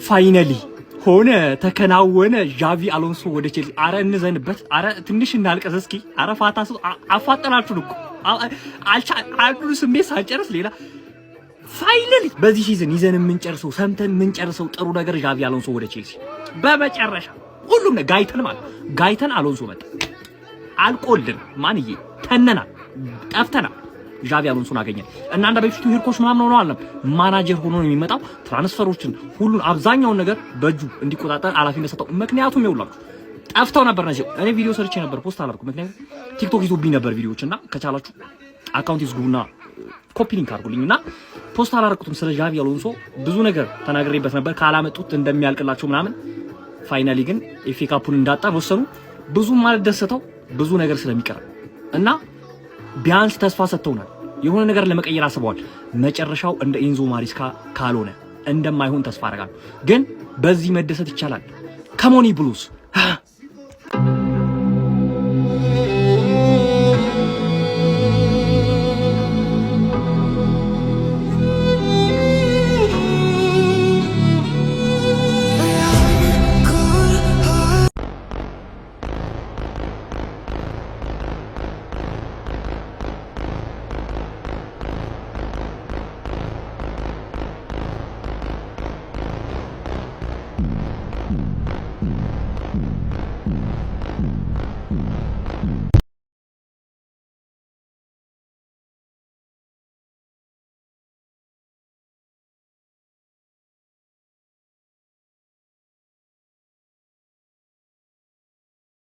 ፋይናሊ ሆነ ተከናወነ። ዣቪ አሎንሶ ወደ ቼልሲ። አረ እንዘንበት፣ አረ ትንሽ እናልቀስ እስኪ። አረ ፋታሱ አፋጠናችሁን እኮ አንዱን ስሜት ሳንጨርስ ሌላ። ፋይናሊ በዚህ ሲዝን ይዘን የምንጨርሰው ሰምተን የምንጨርሰው ጥሩ ነገር ዣቪ አሎንሶ ወደ ቼልሲ በመጨረሻ ሁሉም ጋይተን ማለት ጋይተን አሎንሶ መጣ። አልቆልን ማንዬ ተነናል፣ ጠፍተናል። ዣቪ አሎንሶን አገኘን እና እንደ በፊቱ ሄድኮች ምናምን ነው አለም ማናጀር ሆኖ ነው የሚመጣው። ትራንስፈሮችን ሁሉን አብዛኛውን ነገር በእጁ እንዲቆጣጠር ኃላፊነት ሰጠው። ምክንያቱም ይውላችሁ ጠፍተው ነበር ነው። እኔ ቪዲዮ ሰርቼ ነበር ፖስት አላልኩም፣ ምክንያቱም ቲክቶክ ይዞብኝ ነበር ቪዲዮዎች እና ከቻላችሁ አካውንት ይዝጉና ኮፒ ሊንክ አድርጉልኝና ፖስት አላረኩትም። ስለ ዣቪ አሎንሶ ብዙ ነገር ተናግሬበት ነበር፣ ካላመጡት እንደሚያልቅላቸው ምናምን። ፋይናሊ ግን ኤፍ ኤ ካፑን እንዳጣን ወሰኑ። ብዙ ማለት ደሰተው ብዙ ነገር ስለሚቀር እና ቢያንስ ተስፋ ሰጥተውናል። የሆነ ነገር ለመቀየር አስበዋል። መጨረሻው እንደ ኢንዞ ማሪስካ ካልሆነ እንደማይሆን ተስፋ አደርጋለሁ። ግን በዚህ መደሰት ይቻላል። ከሞኒ ብሉስ